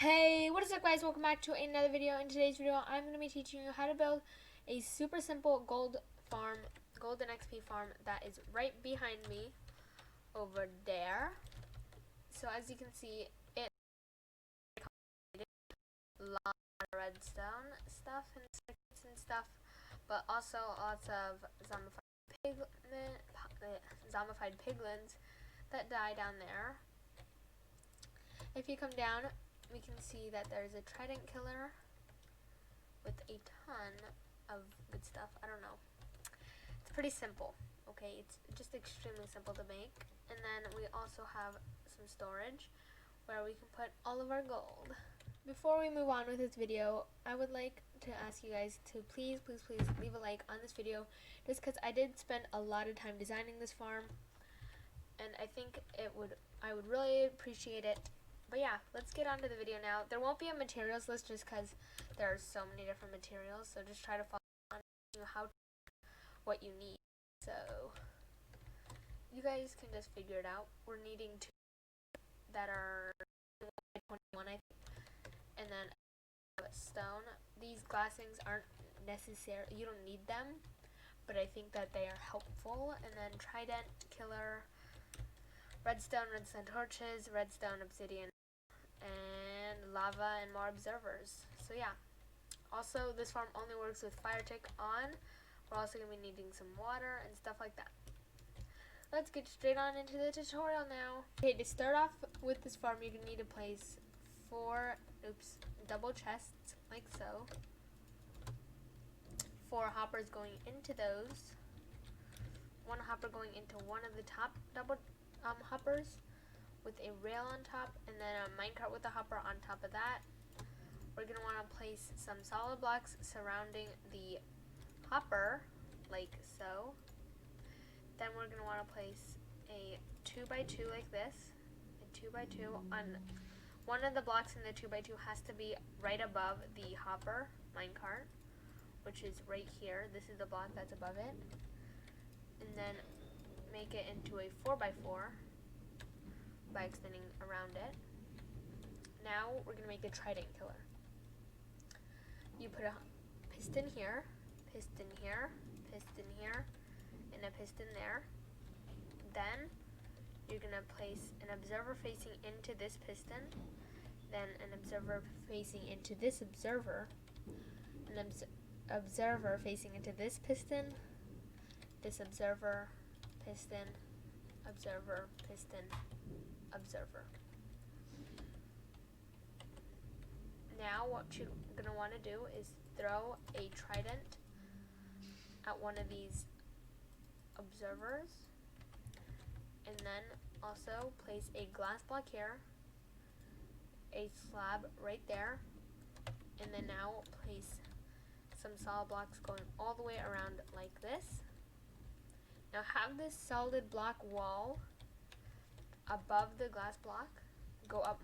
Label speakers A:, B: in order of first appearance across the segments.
A: Hey, what is up guys? Welcome back to another video. In today's video, I'm going to be teaching you how to build a super simple golden XP farm that is right behind me over there. So as you can see, it a lot of redstone stuff and circuits and stuff, but also lots of zombified piglins that die down there. If you come down, we can see that there's a trident killer with a ton of good stuff. I don't know. It's pretty simple, okay? It's just extremely simple to make. And then we also have some storage where we can put all of our gold. Before we move on with this video, I would like to ask you guys to please leave a like on this video, just because I did spend a lot of time designing this farm, and I think I would really appreciate it. But yeah, let's get on to the video now. There won't be a materials list just because there are so many different materials, so just try to follow on what you need. So you guys can just figure it out. We're needing two that are 21, I think, and then stone. These glassings aren't necessary, you don't need them, but I think that they are helpful. And then trident killer, redstone torches, redstone obsidian, and lava, and more observers. So yeah. Also, this farm only works with fire tick on. We're also going to be needing some water and stuff like that. Let's get straight on into the tutorial now. Okay, to start off with this farm, you're going to need to place 4 double chests, like so. 4 hoppers going into those. 1 hopper going into one of the top double hoppers with a rail on top, and then a minecart with a hopper on top of that. We're going to want to place some solid blocks surrounding the hopper, like so. Then we're going to want to place a 2x2 like this, a 2x2 on one of the blocks in the 2x2 has to be right above the hopper minecart, which is right here. This is the block that's above it. And then make it into a 4x4 by extending around it. Now we're going to make the trident killer. You put a piston here, piston here, piston here, and a piston there. Then you're going to place an observer facing into this piston, then an observer facing into this observer, an observer facing into this piston, this observer, piston, observer, piston, observer. Now what you're going to want to do is throw a trident at one of these observers, and then also place a glass block here, a slab right there, and then now place some solid blocks going all the way around like this. Now have this solid block wall above the glass block go up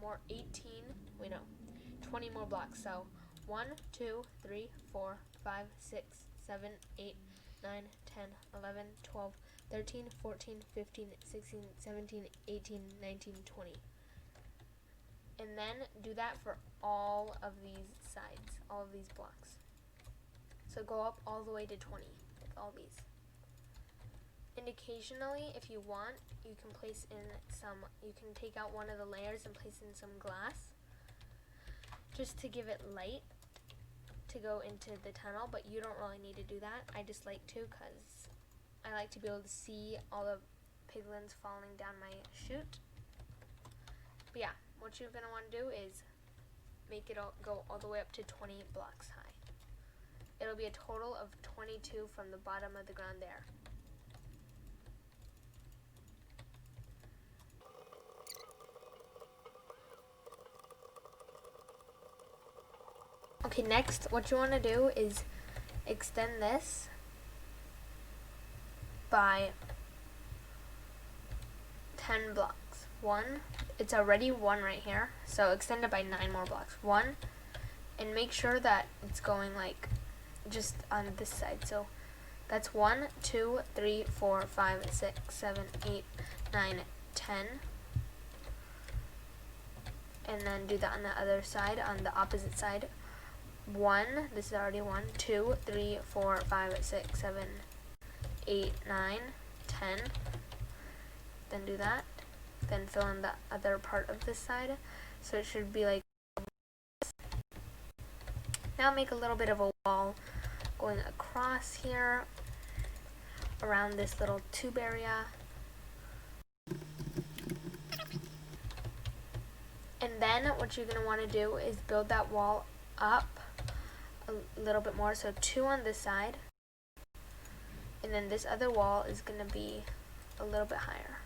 A: 20 more blocks. So 1, 2, 3, 4, 5, 6, 7, 8, 9, 10, 11, 12, 13, 14, 15, 16, 17, 18, 19, 20. And then do that for all of these sides, all of these blocks. So go up all the way to 20 with all these. And occasionally, if you want, you can place in you can take out one of the layers and place in some glass, just to give it light to go into the tunnel, but you don't really need to do that. I just like to, because I like to be able to see all the piglins falling down my chute. But yeah, what you're going to want to do is make it go all the way up to 20 blocks high. It'll be a total of 22 from the bottom of the ground there. Okay, next, what you want to do is extend this by 10 blocks. 1, it's already 1 right here, so extend it by 9 more blocks. 1, and make sure that it's going like just on this side. So that's 1, 2, 3, 4, 5, 6, 7, 8, 9, 10. and then do that on the other side, on the opposite side. 1, this is already 1, 2, 3, 4, 5, 6, 7, 8, 9, 10. Then do that. Then fill in the other part of this side. So it should be like this. Now make a little bit of a wall going across here around this little tube area. And then what you're going to want to do is build that wall up a little bit more. So 2 on this side. And then this other wall is going to be a little bit higher.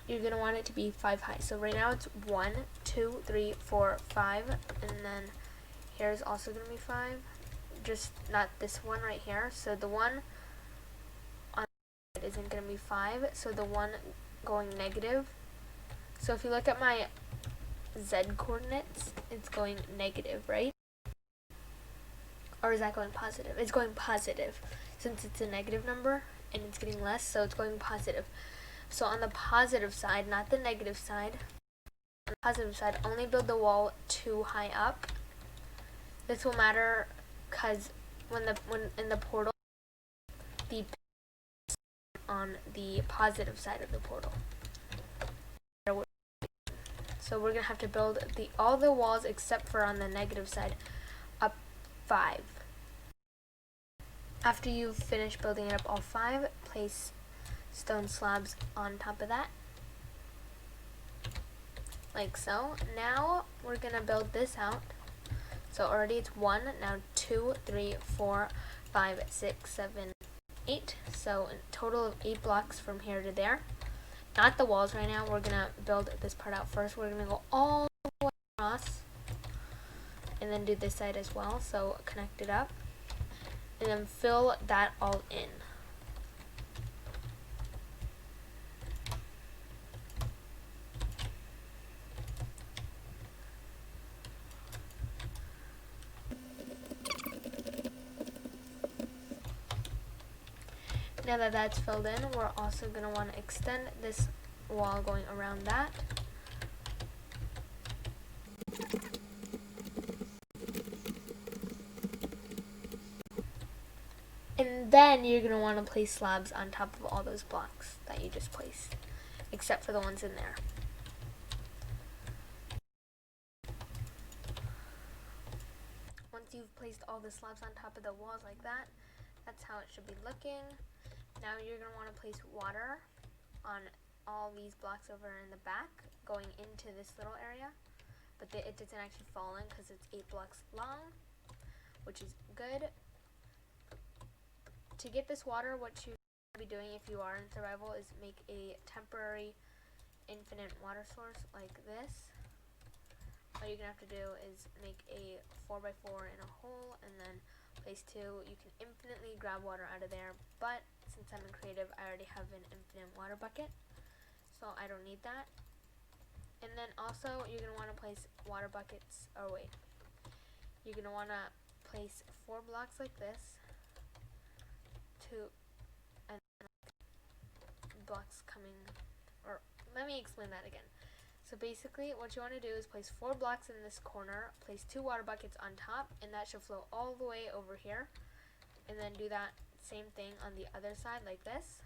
A: You're going to want it to be 5 high. So right now it's 1, 2, 3, 4, 5. And then here's also going to be 5. Just not this one right here. So the one on the side isn't going to be 5. So the one going negative. So if you look at my Z coordinates, it's going negative, right? Or is that going positive? It's going positive since it's a negative number and it's getting less, so it's going positive. So on the positive side, not the negative side, on the positive side, only build the wall 2 high up. This will matter because when in the portal, the on the positive side of the portal. So we're gonna have to build all the walls except for on the negative side up 5. After you've finished building it up all 5, place stone slabs on top of that, like so. Now we're gonna build this out. So already it's 1, now 2, 3, 4, 5, 6, 7, 8. So a total of 8 blocks from here to there. Not the walls right now. We're gonna build this part out first. We're gonna go all the way across and then do this side as well. So connect it up and then fill that all in. Now that that's filled in, we're also going to want to extend this wall going around that. And then you're going to want to place slabs on top of all those blocks that you just placed, except for the ones in there. Once you've placed all the slabs on top of the walls like that, that's how it should be looking. Now you're going to want to place water on all these blocks over in the back going into this little area, but it doesn't actually fall in because it's 8 blocks long, which is good. To get this water, what you're going to be doing if you are in survival is make a temporary infinite water source like this. All you're going to have to do is make a 4x4 in a hole and then place 2. You can infinitely grab water out of there, but since I'm in creative, I already have an infinite water bucket, so I don't need that. And then also, you're going to want to place water buckets, you're going to want to place 4 blocks like this, and blocks coming, or let me explain that again. So basically, what you want to do is place 4 blocks in this corner, place 2 water buckets on top, and that should flow all the way over here. And then do that same thing on the other side like this.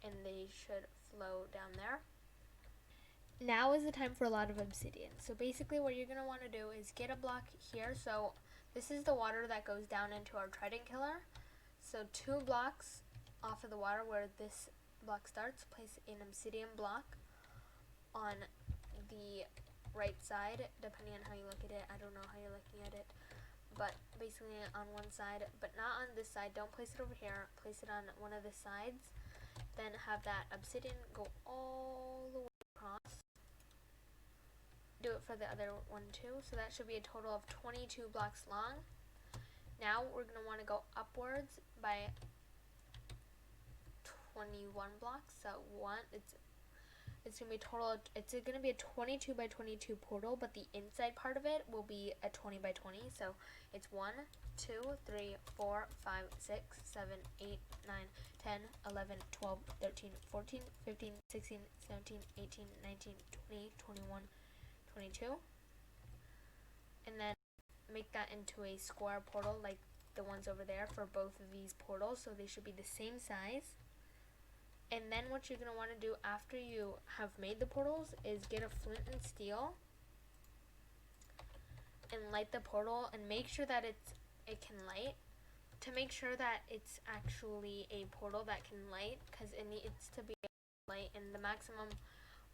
A: And they should flow down there. Now is the time for a lot of obsidian. So basically what you're going to want to do is get a block here. So this is the water that goes down into our trident killer. So 2 blocks off of the water where this block starts, place an obsidian block on the right side, depending on how you look at it. I don't know how you're looking at it, but basically on one side, but not on this side. Don't place it over here, place it on one of the sides, then have that obsidian go all the way across. Do it for the other one too, so that should be a total of 22 blocks long. Now we're going to want to go upwards by 21 blocks, so it's going to be it's going to be a 22 by 22 portal, but the inside part of it will be a 20 by 20. So it's 1, 2, 3, 4, 5, 6, 7, 8, 9, 10, 11, 12, 13, 14, 15, 16, 17, 18, 19, 20, 21, 22. And then make that into a square portal like the ones over there for both of these portals, so they should be the same size. And then what you're going to want to do after you have made the portals is get a flint and steel and light the portal, and make sure that it can light. To make sure that it's actually a portal that can light, because it needs to be light, and the maximum,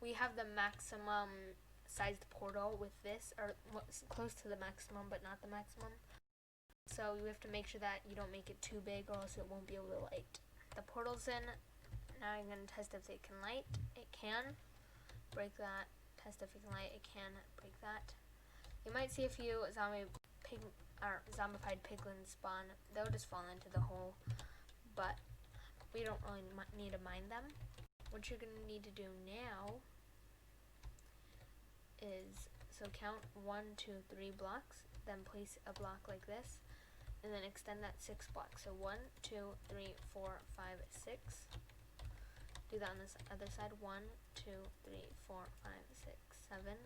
A: we have the maximum sized portal with this, or close to the maximum but not the maximum. So you have to make sure that you don't make it too big or else it won't be able to light. The portal's in. Now I'm going to test if it can light. It can. Break that. Test if it can light. It can. Break that. You might see a few zombified piglins spawn. They'll just fall into the hole, but we don't really need to mind them. What you're going to need to do now is, so count 1, 2, 3 blocks, then place a block like this, and then extend that 6 blocks. So 1, 2, 3, 4, 5, 6. Do that on this other side. 1, 2, 3, 4, 5, 6, 7.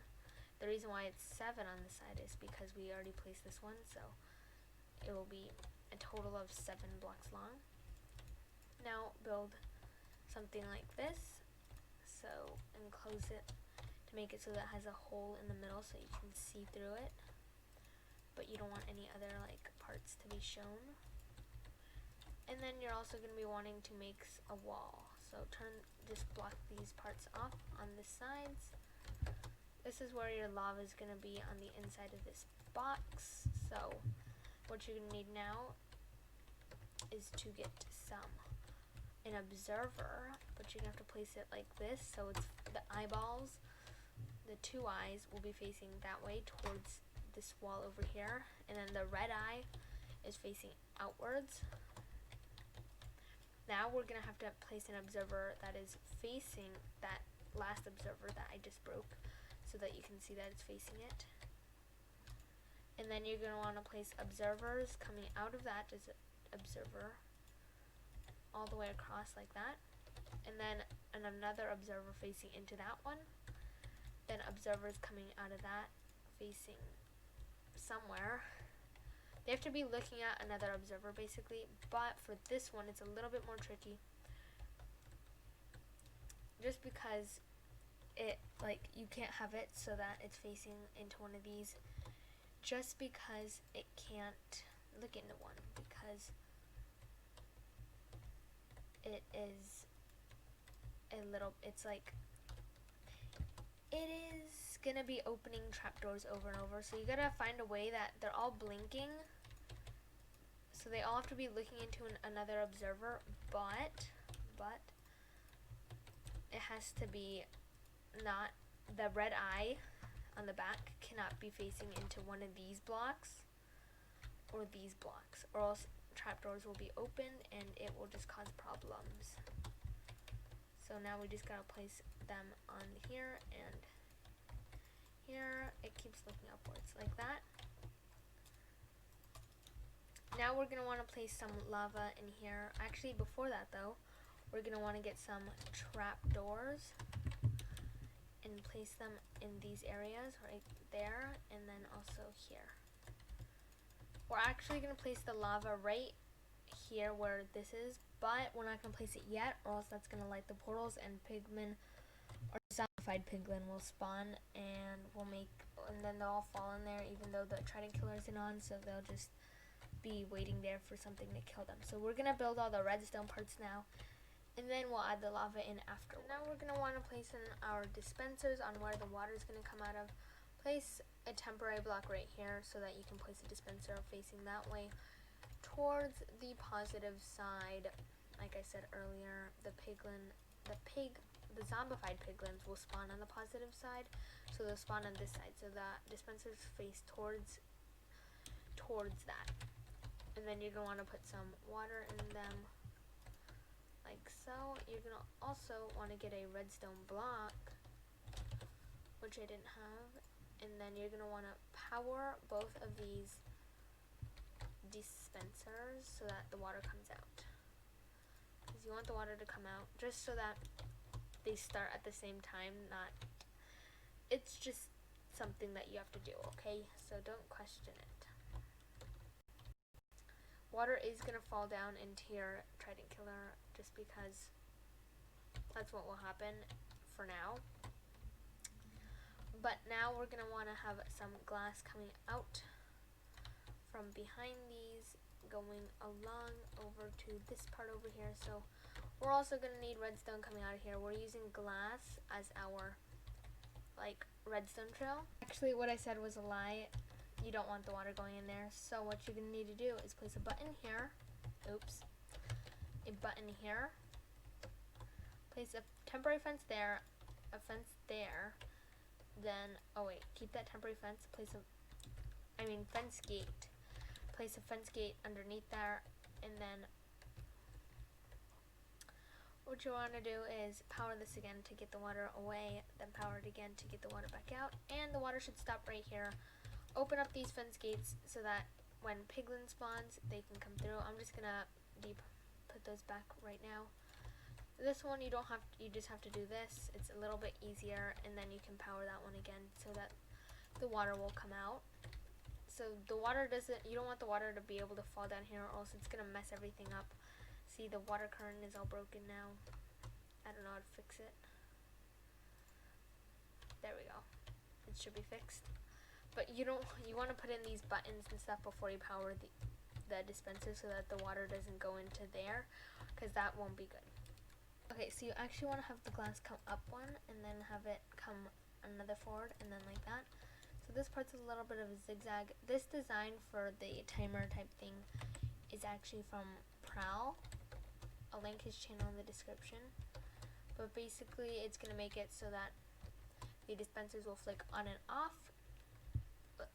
A: The reason why it's 7 on this side is because we already placed this one, so it will be a total of 7 blocks long. Now build something like this, so, and close it to make it so that it has a hole in the middle so you can see through it, but you don't want any other like parts to be shown. And then you're also going to be wanting to make a wall, so just block these parts off on the sides. This is where your lava is going to be, on the inside of this box. So what you're going to need now is to get an observer, but you're going to have to place it like this, so it's the eyeballs, the 2 eyes will be facing that way towards this wall over here, and then the red eye is facing outwards. Now we're going to have to place an observer that is facing that last observer that I just broke, so that you can see that it's facing it. And then you're going to want to place observers coming out of that as observer all the way across like that, and then another observer facing into that one, then observers coming out of that facing somewhere. They have to be looking at another observer basically, but for this one it's a little bit more tricky, just because you can't have it so that it's facing into one of these, just because it can't look into one, because it is it is gonna be opening trapdoors over and over, so you gotta find a way that they're all blinking, so they all have to be looking into another observer, but it has to be not, the red eye on the back cannot be facing into one of these blocks or these blocks, or else trapdoors will be opened and it will just cause problems. So now we just gotta place them on here and here. It keeps looking upwards like that. Now we're gonna want to place some lava in here. Actually, before that though, we're gonna want to get some trapdoors and place them in these areas right there, and then also here. We're actually going to place the lava right here where this is, but we're not going to place it yet, or else that's going to light the portals and pigmen, or zombified piglin, will spawn, and then they'll all fall in there even though the trident killer isn't on, so they'll just be waiting there for something to kill them. So we're going to build all the redstone parts now, and then we'll add the lava in after. Now we're going to want to place in our dispensers on where the water is going to come out of. Place a temporary block right here so that you can place a dispenser facing that way towards the positive side. Like I said earlier, the zombified piglins will spawn on the positive side, so they'll spawn on this side, so that dispensers face towards that. And then you're going to want to put some water in them like so. You're going to also want to get a redstone block, which I didn't have, and then you're going to want to power both of these dispensers so that the water comes out, because you want the water to come out just so that they start at the same time. It's just something that you have to do, okay? So don't question it. Water is going to fall down into your trident killer just because that's what will happen for now. But now we're going to want to have some glass coming out from behind these, going along over to this part over here. So we're also going to need redstone coming out of here. We're using glass as our redstone trail. Actually, what I said was a lie. You don't want the water going in there. So what you're going to need to do is place a button here. Oops. A button here. Place a temporary fence there. A fence there. Then, oh wait, keep that temporary fence. Fence gate. Place a fence gate underneath there. And then what you want to do is power this again to get the water away. Then power it again to get the water back out. And the water should stop right here. Open up these fence gates so that when piglin spawns, they can come through. I'm just gonna put those back right now. This one you just have to do this. It's a little bit easier, and then you can power that one again so that the water will come out. So you don't want the water to be able to fall down here, or else it's gonna mess everything up. See, the water current is all broken now. I don't know how to fix it. There we go. It should be fixed. But you want to put in these buttons and stuff before you power the dispenser so that the water doesn't go into there, because that won't be good. Okay, so you actually want to have the glass come up one and then have it come another forward and then like that. So this part's a little bit of a zigzag. This design for the timer type thing is actually from Prowl. I'll link his channel in the description. But basically it's going to make it so that the dispensers will flick on and off,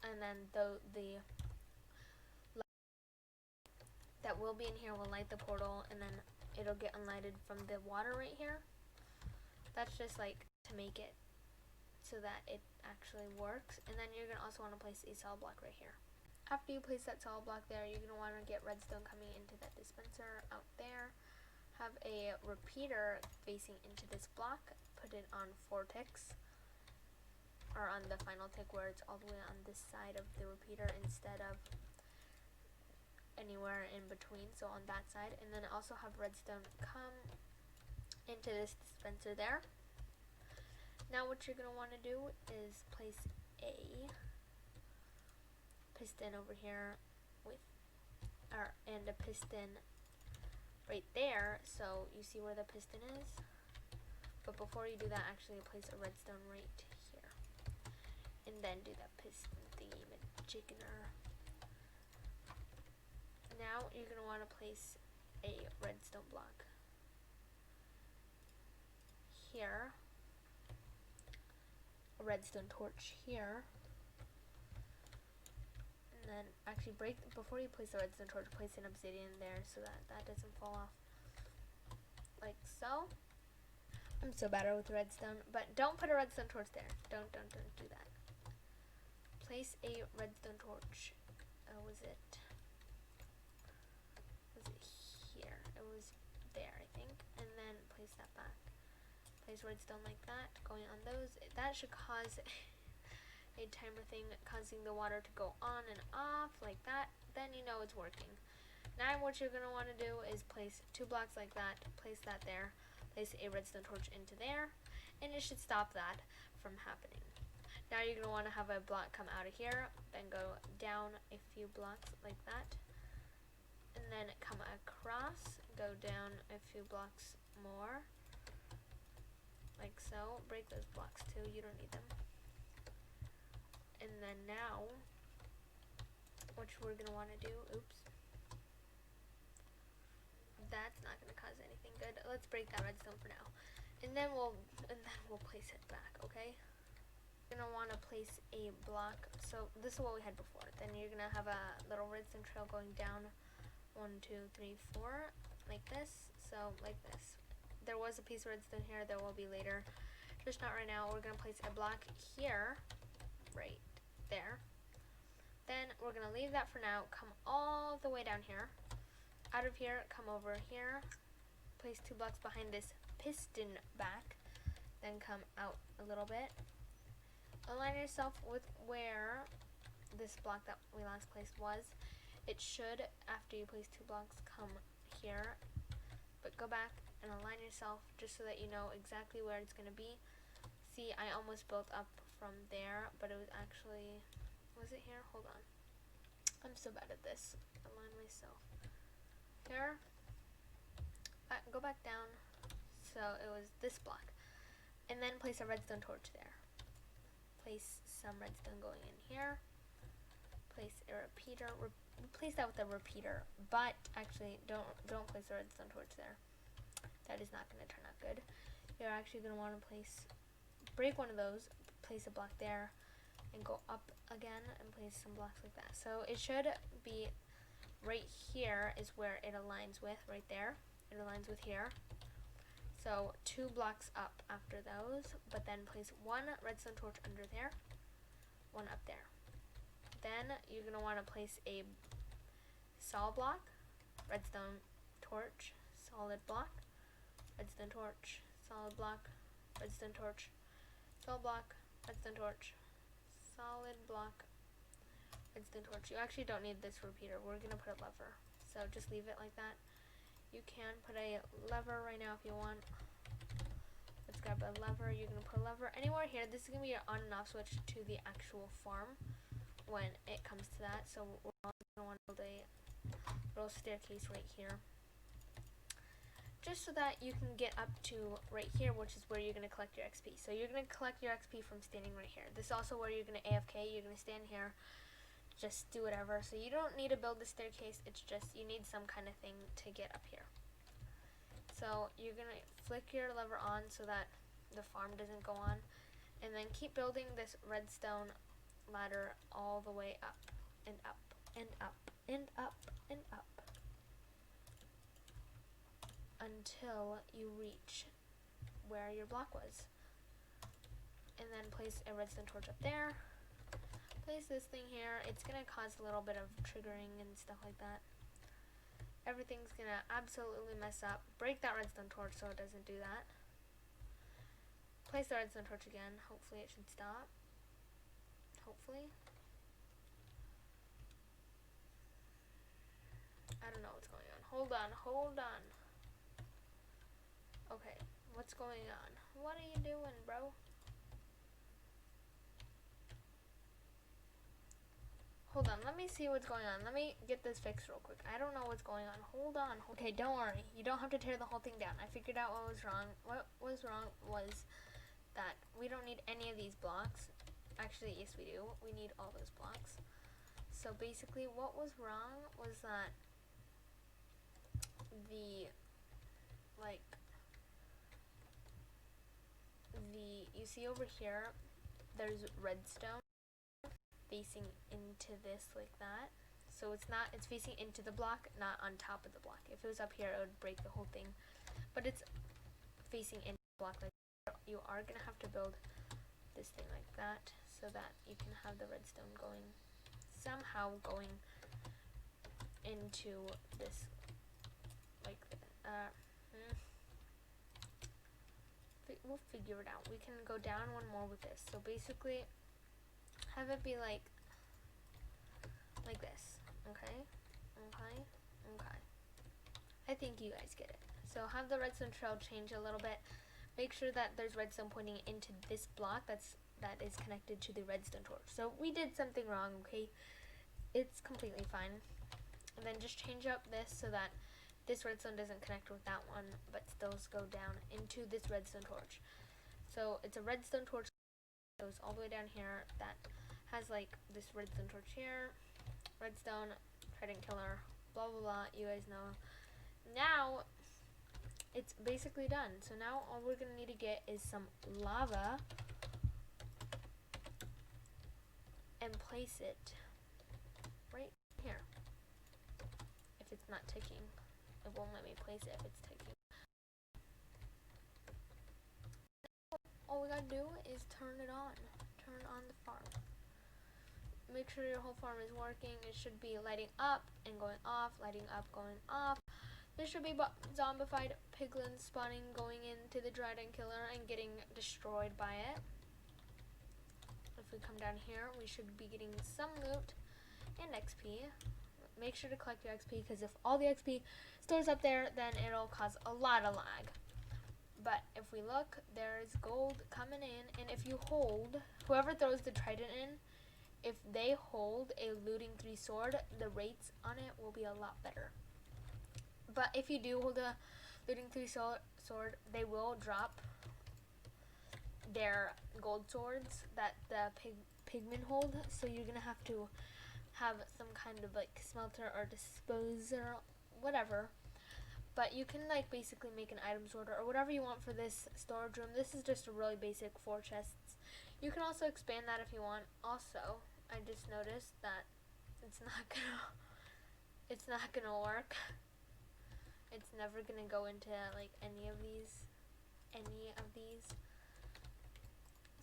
A: and then the light that will be in here will light the portal, and then it'll get unlighted from the water right here. That's just to make it so that it actually works. And then you're going to also want to place a solid block right here. After you place that solid block there, you're going to want to get redstone coming into that dispenser out there. Have a repeater facing into this block. Put it on 4 ticks. Or on the final tick where it's all the way on this side of the repeater instead of anywhere in between, so on that side. And then also have redstone come into this dispenser there. Now what you're going to want to do is place a piston over here and a piston right there, so you see where the piston is. But before you do that, actually place a redstone right here. And then do that piston thingy majigger. Now you're going to want to place a redstone block here, a redstone torch here, and then actually before you place the redstone torch, place an obsidian there so that that doesn't fall off, like so. I'm so bad with redstone, but don't put a redstone torch there. Don't do that. Place a redstone torch. Was it here? It was there, I think. And then place that back. Place redstone like that, going on those. That should cause a timer thing causing the water to go on and off like that. Then you know it's working. Now what you're going to want to do is place 2 blocks like that. Place that there. Place a redstone torch into there. And it should stop that from happening. Now you're going to want to have a block come out of here, then go down a few blocks like that, and then come across, go down a few blocks more, like so. Break those blocks too, you don't need them. And then now, what we're going to want to do, oops, that's not going to cause anything good. Let's break that redstone for now, and then we'll place it back, okay? You're going to want to place a block. So this is what we had before. Then you're going to have a little redstone trail going down 1, 2, 3, 4 like this. So like this. There was a piece of redstone here. There will be later. Just not right now. We're going to place a block here, right there. Then we're going to leave that for now. Come all the way down here. Out of here, come over here. place 2 blocks behind this piston back, then come out a little bit. Align yourself with where this block that we last placed was. It should, after you place 2 blocks, come here, but go back and align yourself just so that you know exactly where it's going to be. See, I almost built up from there, but it was actually, was it here? Hold on. I'm so bad at this. Align myself. Here. Go back down. So it was this block. And then place a redstone torch there. Place some redstone going in here. Place a repeater. Replace that with a repeater, but actually don't place a redstone torch there. That is not going to turn out good. You're actually going to want to break one of those, place a block there, and go up again and place some blocks like that. So it should be right here is where it aligns with, right there. It aligns with here. So 2 blocks up after those, but then place 1 redstone torch under there, 1 up there. Then you're going to want to place a solid block, redstone torch, solid block, redstone torch, solid block, redstone torch, solid block, redstone torch, solid block, redstone torch. You actually don't need this repeater. We're going to put a lever. So just leave it like that. You can put a lever right now if you want. Let's grab a lever. You're going to put a lever anywhere here. This is going to be your on and off switch to the actual farm when it comes to that. So we're going to want to build a little staircase right here, just so that you can get up to right here, which is where you're going to collect your XP. So you're going to collect your XP from standing right here. This is also where you're going to AFK. You're going to stand here, just do whatever. So you don't need to build the staircase. It's just you need some kind of thing to get up here. So you're going to flick your lever on so that the farm doesn't go on, and then keep building this redstone ladder all the way up and up and up and up and up until you reach where your block was. And then place a redstone torch up there. Place this thing here. It's going to cause a little bit of triggering and stuff like that. Everything's going to absolutely mess up. Break that redstone torch so it doesn't do that. Place the redstone torch again. Hopefully it should stop. Hopefully. I don't know what's going on. Hold on, hold on. Okay, what's going on? What are you doing, bro? Hold on, let me see what's going on. Let me get this fixed real quick. I don't know what's going on. Hold on. Okay, don't worry. You don't have to tear the whole thing down. I figured out what was wrong. What was wrong was that we don't need any of these blocks. Actually, yes we do. We need all those blocks. So basically what was wrong was that you see over here, there's redstone facing into this like that. So it's facing into the block, not on top of the block. If it was up here, it would break the whole thing. But it's facing into the block like that. You are going to have to build this thing like that so that you can have the redstone somehow going into this like we'll figure it out. We can go down one more with this. So basically have it be like this. Okay? Okay? Okay. I think you guys get it. So have the redstone trail change a little bit. Make sure that there's redstone pointing into this block that is connected to the redstone torch. So we did something wrong, okay? It's completely fine. And then just change up this so that this redstone doesn't connect with that one, but those go down into this redstone torch. So it's a redstone torch that goes all the way down here that has like this redstone torch here, redstone, trident killer, blah blah blah, you guys know. Now it's basically done. So now all we're gonna need to get is some lava and place it right here. If it's not ticking, it won't let me place it if it's ticking. All we gotta do is turn it on. Turn on the farm. Make sure your whole farm is working. It should be lighting up and going off, lighting up, going off. This should be zombified piglins spawning, going into the trident killer and getting destroyed by it. If we come down here, we should be getting some loot and XP. Make sure to collect your XP, because if all the XP stores up there, then it'll cause a lot of lag. But if we look, there's gold coming in, and if you hold, whoever throws the trident in, if they hold a looting 3 sword, the rates on it will be a lot better. But if you do hold a looting 3 sword, they will drop their gold swords that the pigmen hold, so you're gonna have to have some kind of like smelter or disposer, whatever. But you can like basically make an item sorter or whatever you want for this storage room. This is just a really basic 4 chests. You can also expand that if you want. Also, I just noticed that it's not gonna work. It's never gonna go into like any of these.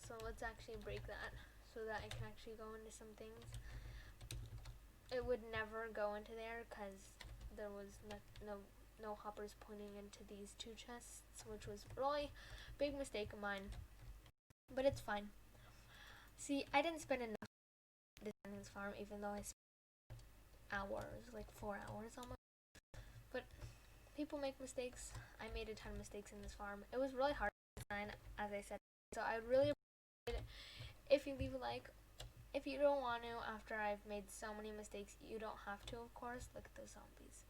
A: So let's actually break that so that it can actually go into some things. It would never go into there because there was no hoppers pointing into these 2 chests, which was really a big mistake of mine. But it's fine. See, I didn't spend enough designing this farm, even though I spent hours, like 4 hours almost. But people make mistakes. I made a ton of mistakes in this farm. It was really hard to design, as I said. So I would really appreciate it if you leave a like. If you don't want to, after I've made so many mistakes, you don't have to, of course. Look at those zombies.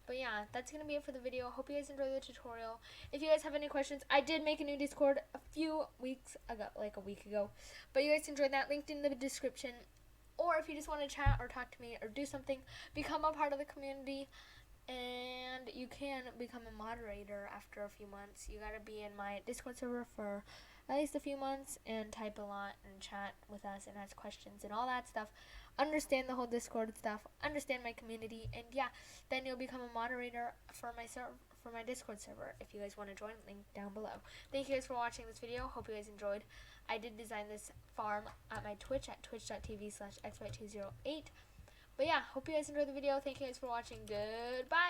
A: But yeah, that's going to be it for the video. Hope you guys enjoyed the tutorial. If you guys have any questions, I did make a new Discord a few weeks ago, like a week ago. But you guys enjoyed that, linked in the description. Or if you just want to chat or talk to me or do something, become a part of the community. And you can become a moderator after a few months. You got to be in my Discord server for at least a few months and type a lot and chat with us and ask questions and all that stuff. Understand the whole Discord stuff, understand my community, and yeah, then you'll become a moderator for my Discord server if you guys want to join. Link down below. Thank you guys for watching this video. Hope you guys enjoyed. I did design this farm at my Twitch at twitch.tv/xy208. But yeah, hope you guys enjoyed the video. Thank you guys for watching. Goodbye.